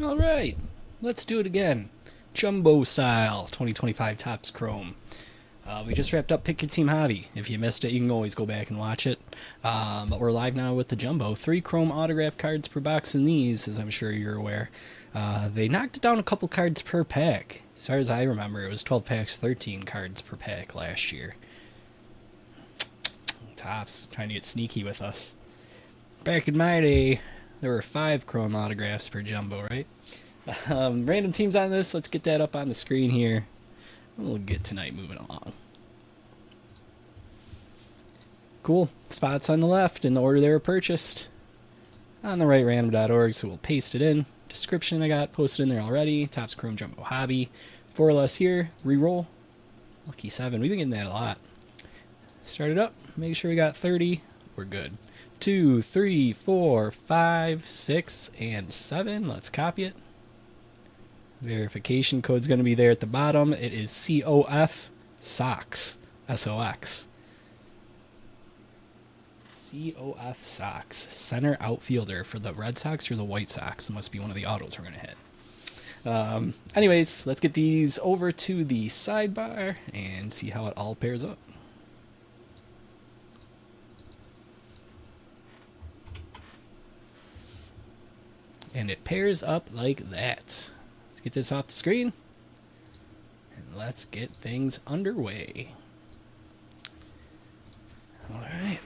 All right, let's do it again. Jumbo style 2025 Topps Chrome. We just wrapped up Pick Your Team Hobby. If you missed it, you can always go back and watch it. But we're live now with the Jumbo. 3 Chrome autograph cards per box in these, as I'm sure you're aware. They knocked it down a couple cards per pack. As far as I remember, it was 12 packs, 13 cards per pack last year. Topps trying to get sneaky with us. Back in my day, there were 5 Chrome autographs per Jumbo, right? Random teams on this. Let's get that up on the screen here. We'll get tonight moving along. Cool. Spots on the left in the order they were purchased. On the right, random.org, so we'll paste it in. Description I got posted in there already. Topps Chrome Jumbo Hobby. 4 or less here. Reroll. Lucky 7. We've been getting that a lot. Start it up. Make sure we got 30. We're good. 2, 3, 4, 5, 6, and 7. Let's copy it. Verification code's going to be there at the bottom. It is COF Sox. SOX. COF Sox. Center outfielder for the Red Sox or the White Sox. It must be one of the autos we're going to hit. Anyways, let's get these over to the sidebar and see how it all pairs up. And it pairs up like that. Let's get this off the screen. And let's get things underway. All right.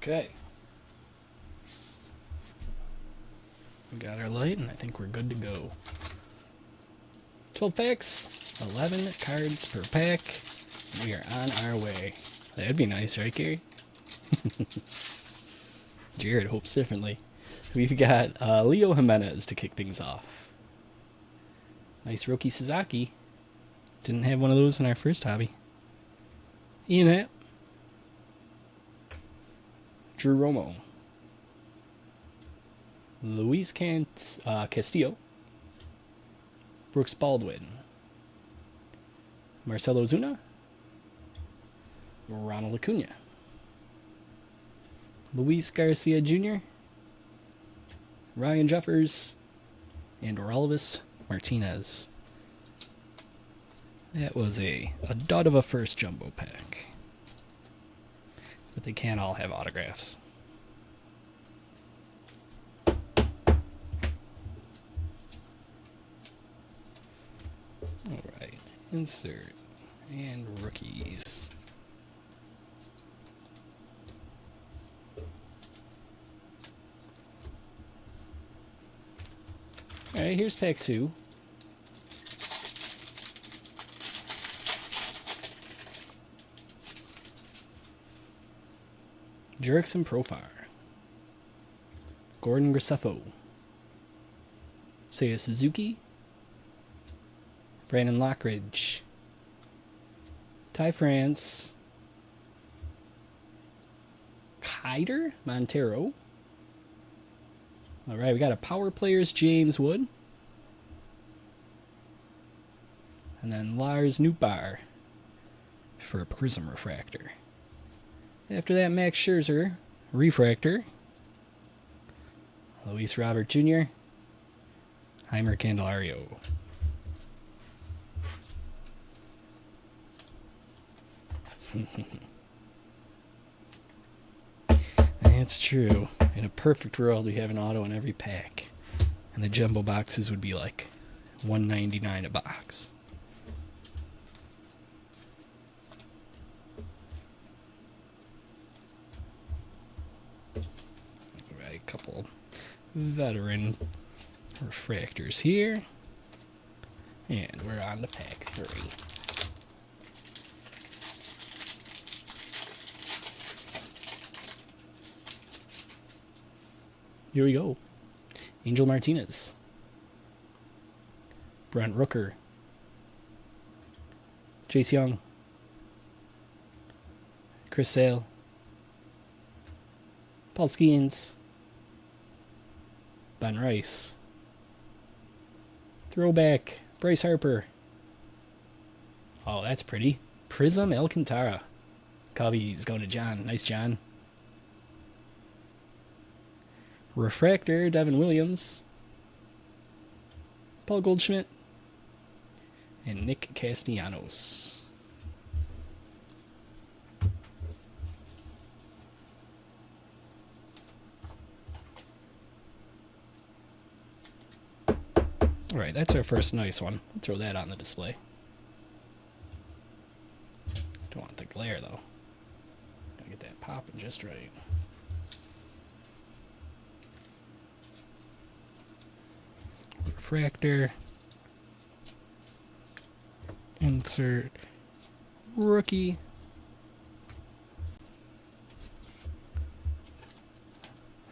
Okay. We got our light, and I think we're good to go. 12 packs, 11 cards per pack. We are on our way. That'd be nice, right, Gary? Jared hopes differently. We've got Leo Jimenez to kick things off. Nice Roki Sasaki. Didn't have one of those in our first hobby. Ian Happ. Drew Romo. Luis Castillo. Brooks Baldwin. Marcelo Zuna. Ronald Acuna. Luis Garcia Jr. Ryan Jeffers. And Orelvis Martinez. That was a dud of a first jumbo pack. But they can't all have autographs. Alright, insert and rookies. Alright, here's pack 2. Jerickson Profar. Gordon Graceffo. Seiya Suzuki. Brandon Lockridge. Ty France. Hyder Montero. Alright, we got a Power Players James Wood. And then Lars Nootbaar for a Prism Refractor. After that, Max Scherzer, Refractor. Luis Robert Jr. Heimer Candelario. That's true. In a perfect world, we have an auto in every pack. And the jumbo boxes would be like $1.99 a box. Couple veteran refractors here. And we're on to pack 3. Here we go. Angel Martinez. Brent Rooker. Jace Young. Chris Sale. Paul Skeens. Ben Rice. Throwback. Bryce Harper. Oh, that's pretty. Prism Alcantara. Cubbies going to John. Nice, John. Refractor, Devin Williams. Paul Goldschmidt. And Nick Castellanos. Alright, that's our first nice one. Throw that on the display. Don't want the glare, though. Gotta get that popping just right. Refractor. Insert rookie.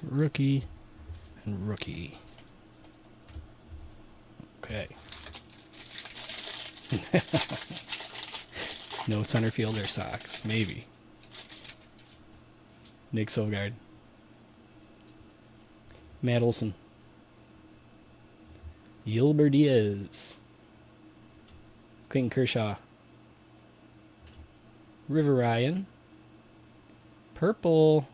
Rookie. And rookie. Okay. No center fielder socks. Maybe. Nick Sogard. Matt Olson. Yulber Diaz. Clayton Kershaw. River Ryan. Purple.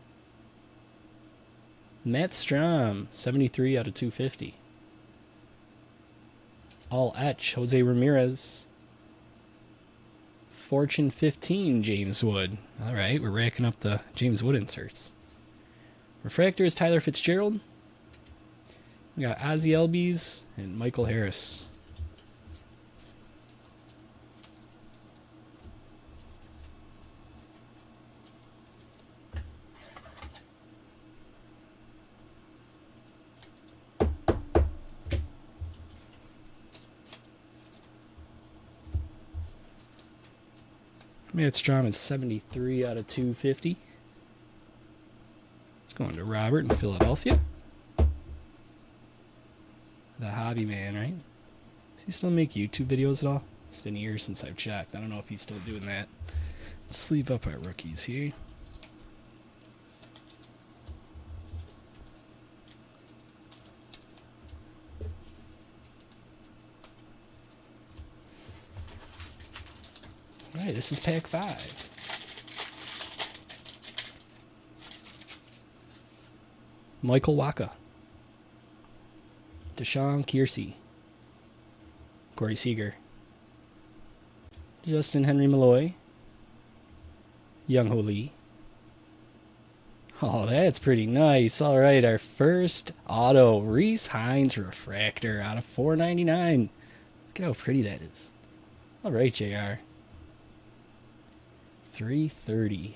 Matt Strahm. 73 out of 250. All etch. Jose Ramirez. Fortune 15, James Wood. All right, we're racking up the James Wood inserts. Refractor is Tyler Fitzgerald. We got Ozzie Albies and Michael Harris. Matt Strahm is 73 out of 250. It's going to Robert in Philadelphia. The hobby man, right? Does he still make YouTube videos at all? It's been years since I've checked. I don't know if he's still doing that. Let's sleeve up our rookies here. All right, this is pack 5. Michael Wacha. Deshaun Kiersey. Corey Seager. Justin Henry Malloy. Young Ho Lee. Oh, that's pretty nice. All right, our first auto. Reese Hines refractor out of 499. Look at how pretty that is. All right, JR. 330.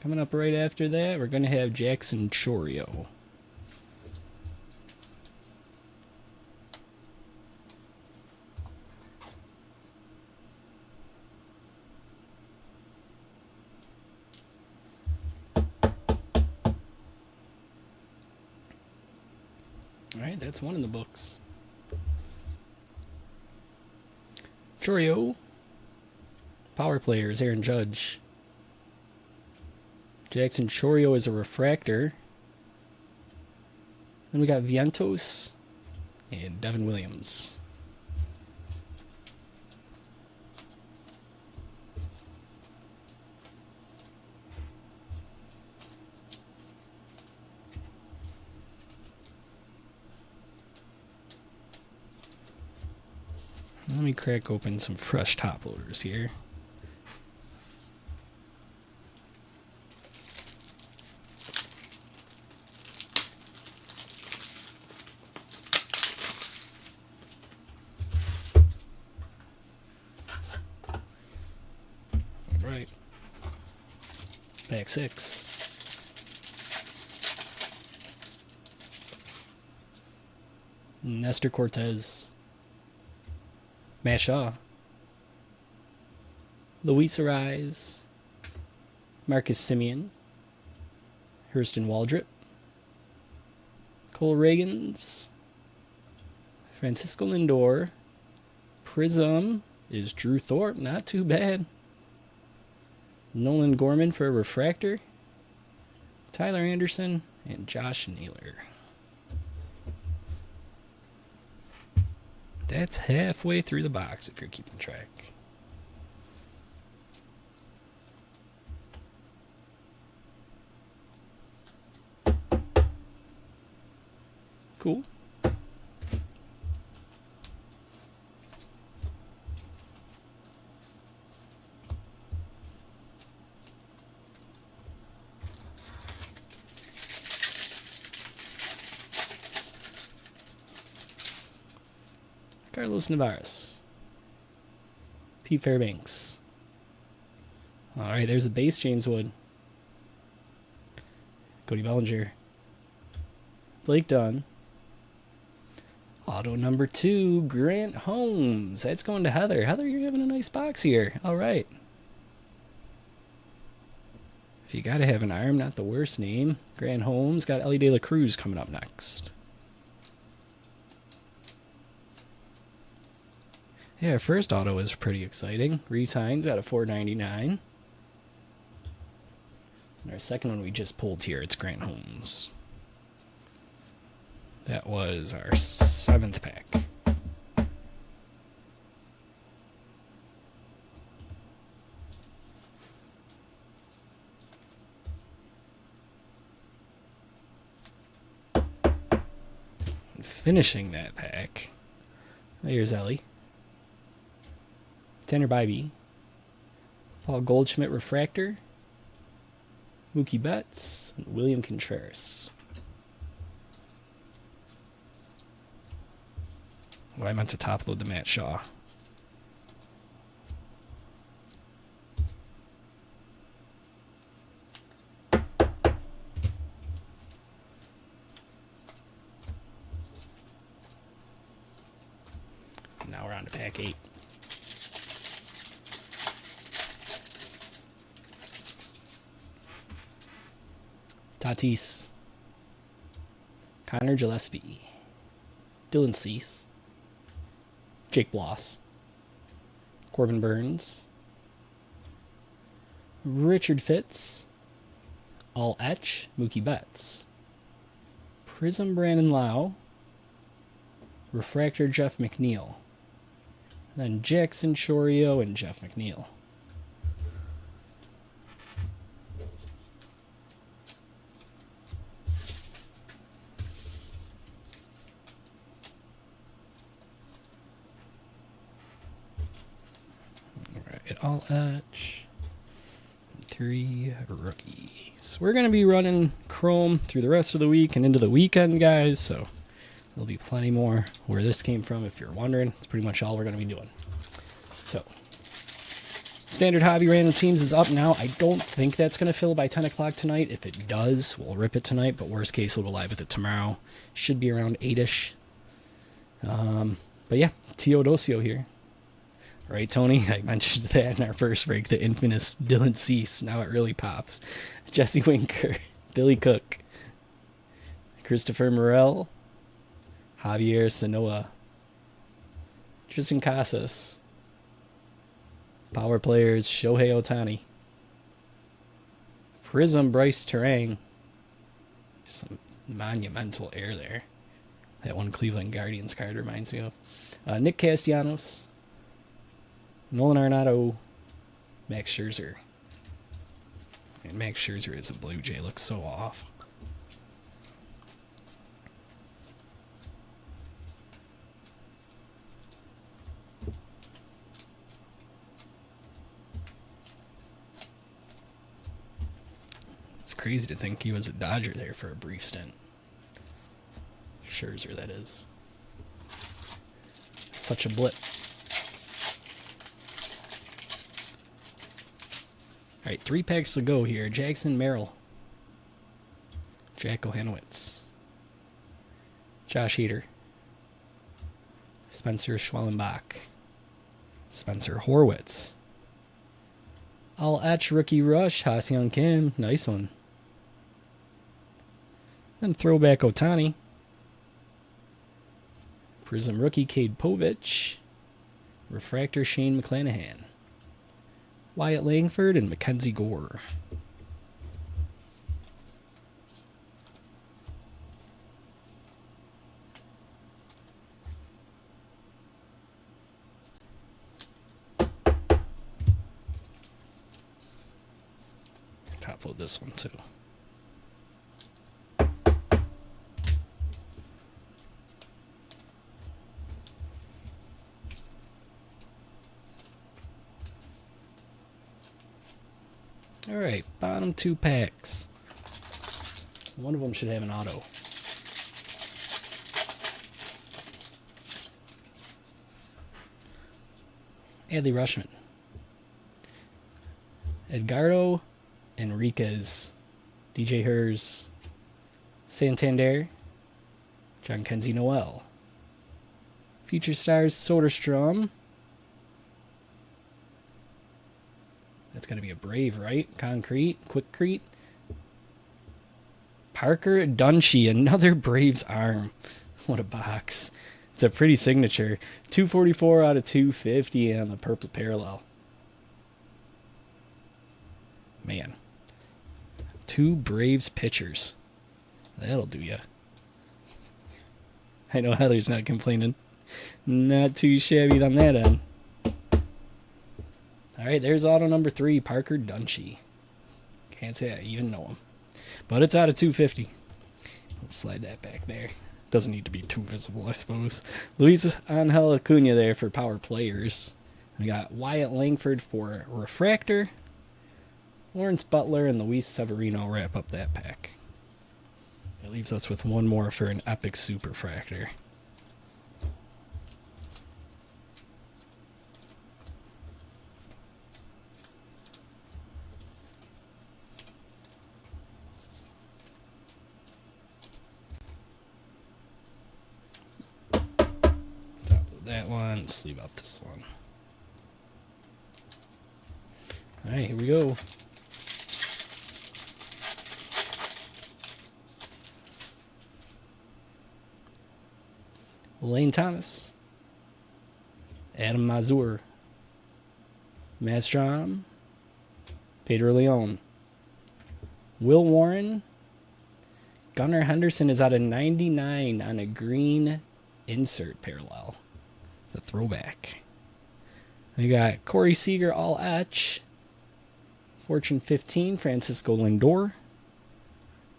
Coming up right after that, we're going to have Jackson Chourio. All right, that's one in the books. Chourio. Power players, Aaron Judge. Jackson Chourio is a refractor. Then we got Vientos and Devin Williams. Let me crack open some fresh top loaders here. Right. Pack 6. Nestor Cortez. Matt Shaw. Luis Ariz. Marcus Simeon. Hurston Waldrip. Cole Reagans. Francisco Lindor. Prism is Drew Thorpe. Not too bad. Nolan Gorman for a refractor. Tyler Anderson and Josh Naylor. That's halfway through the box if you're keeping track. Cool. Carlos Navarez. Pete Fairbanks. All right, there's a base, James Wood. Cody Bellinger. Blake Dunn. Auto number 2, Grant Holmes. That's going to Heather. Heather, you're having a nice box here. All right. If you got to have an arm, not the worst name. Grant Holmes. Got Ellie De La Cruz coming up next. Yeah, our first auto is pretty exciting. Reese Hines out of 499. And our second one we just pulled here, it's Grant Holmes. That was our 7th pack. And finishing that pack, here's Ellie. Tanner Bybee. Paul Goldschmidt refractor. Mookie Betts and William Contreras. Well, I meant to top load the Matt Shaw. Now we're on to pack 8. Tatis. Connor Gillespie. Dylan Cease. Jake Bloss. Corbin Burns. Richard Fitz. All Etch. Mookie Betts. Prism Brandon Lau. Refractor Jeff McNeil. Then Jackson Chorio and Jeff McNeil. All Etch. 3 rookies. We're going to be running Chrome through the rest of the week and into the weekend, guys, so there'll be plenty more where this came from if you're wondering. It's pretty much all we're going to be doing. So, Standard Hobby Random Teams is up now. I don't think that's going to fill by 10 o'clock tonight. If it does, we'll rip it tonight, but worst case, we'll go live with it tomorrow. Should be around 8-ish. But yeah, Teodosio here. Right, Tony? I mentioned that in our first break, the infamous Dylan Cease. Now it really pops. Jesse Winker, Billy Cook, Christopher Morel, Javier Sanoa, Tristan Casas, power players Shohei Ohtani, Prism Bryce Terang, some monumental air there. That one Cleveland Guardians card reminds me of. Nick Castellanos, Nolan Arenado, Max Scherzer. And Max Scherzer as a Blue Jay looks so off. It's crazy to think he was a Dodger there for a brief stint. Scherzer, that is. Such a blip. All right, 3 packs to go here. Jackson Merrill. Jack Ohanowitz. Josh Hader. Spencer Schwellenbach. Spencer Horwitz. All Etch Rookie Rush. Ha-Seong Kim. Nice one. Then throwback Ohtani. Prism Rookie Cade Povich. Refractor Shane McClanahan. Wyatt Langford and Mackenzie Gore. Top load this one too. All right, bottom 2 packs. One of them should have an auto. Adley Rushman. Edgardo Enriquez. DJ Hers. Santander. John Kenzie Noel. Future Stars Soderstrom. That's going to be a Brave, right? Concrete. Quickcrete. Parker Dunshee. Another Braves arm. What a box. It's a pretty signature. 244 out of 250 on the purple parallel. Man. 2 Braves pitchers. That'll do ya. I know Heather's not complaining. Not too shabby on that end. All right, there's auto number 3, Parker Dunshee. Can't say I even know him. But it's out of 250. Let's slide that back there. Doesn't need to be too visible, I suppose. Luis Angel Acuna there for power players. We got Wyatt Langford for refractor. Lawrence Butler and Luis Severino wrap up that pack. It leaves us with one more for an epic superfractor. That one, sleeve up this one. All right, here we go. Lane Thomas, Adam Mazur, Mastrom, Pedro Leon, Will Warren, Gunnar Henderson is out of 99 on a green insert parallel. The throwback. We got Corey Seager all etch. Fortune 15, Francisco Lindor.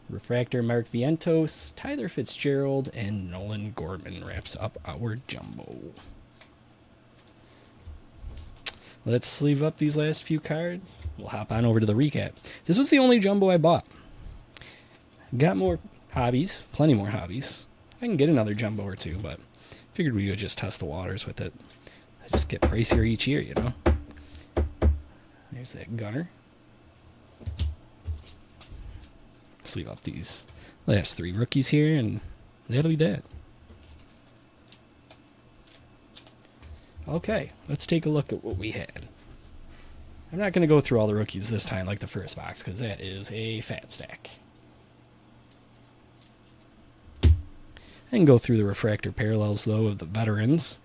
Refractor Mark Vientos, Tyler Fitzgerald, and Nolan Gorman wraps up our jumbo. Let's sleeve up these last few cards. We'll hop on over to the recap. This was the only jumbo I bought. Got more hobbies, plenty more hobbies. I can get another jumbo or two, but figured we would just test the waters with it. I just get pricier each year, you know. There's that Gunner. Sleeve up these last 3 rookies here, and that'll be that. Okay, let's take a look at what we had. I'm not going to go through all the rookies this time like the first box, because that is a fat stack. I can go through the refractor parallels, though, of the veterans.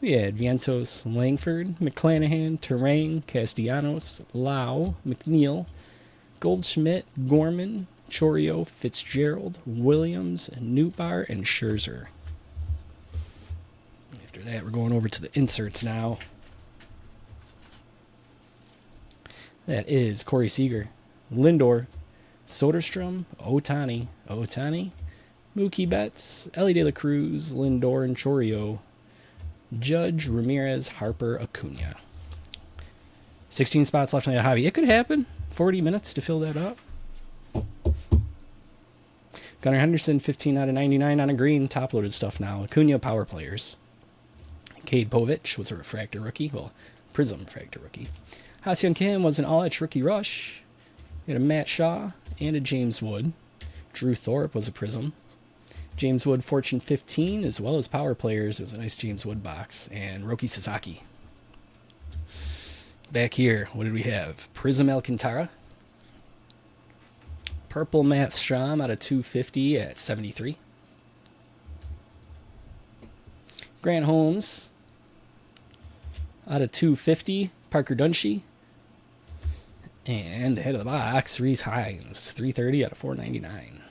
We had Vientos, Langford, McClanahan, Terang, Castellanos, Lau, McNeil, Goldschmidt, Gorman, Chorio, Fitzgerald, Williams, Newbar, and Scherzer. After that, we're going over to the inserts now. That is Corey Seager, Lindor, Soderstrom, Ohtani, Mookie Betts, Ellie De La Cruz, Lindor, and Chorio, Judge, Ramirez, Harper, Acuna. 16 spots left on the hobby. It could happen. 40 minutes to fill that up. Gunnar Henderson, 15 out of 99 on a green. Top-loaded stuff now. Acuna, power players. Cade Povich was a refractor rookie. Well, prism refractor rookie. Ha-Seong Kim was an all-etch rookie rush. We had a Matt Shaw and a James Wood. Drew Thorpe was a prism. James Wood, Fortune 15, as well as power players. It was a nice James Wood box. And Roki Sasaki. Back here, what did we have? Prism Alcantara. Purple Matt Strom out of 250 at 73. Grant Holmes. out of 250, Parker Dunshee. And the head of the box, Reese Hines, 330 out of 499.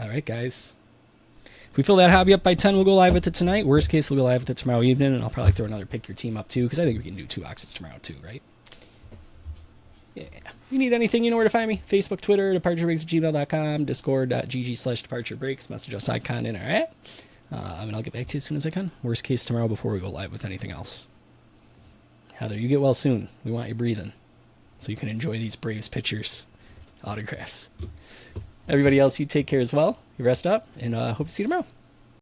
All right, guys. If we fill that hobby up by 10, we'll go live with it tonight. Worst case, we'll go live with it tomorrow evening, and I'll probably throw another pick your team up too, because I think we can do 2 boxes tomorrow too, right? Yeah. If you need anything, you know where to find me. Facebook, Twitter, departurebreaks@gmail.com, discord.gg/departurebreaks. Message us icon in, all right? And I'll get back to you as soon as I can. Worst case tomorrow before we go live with anything else. Heather, you get well soon. We want you breathing so you can enjoy these Braves pitchers' autographs. Everybody else, you take care as well. You rest up, and hope to see you tomorrow.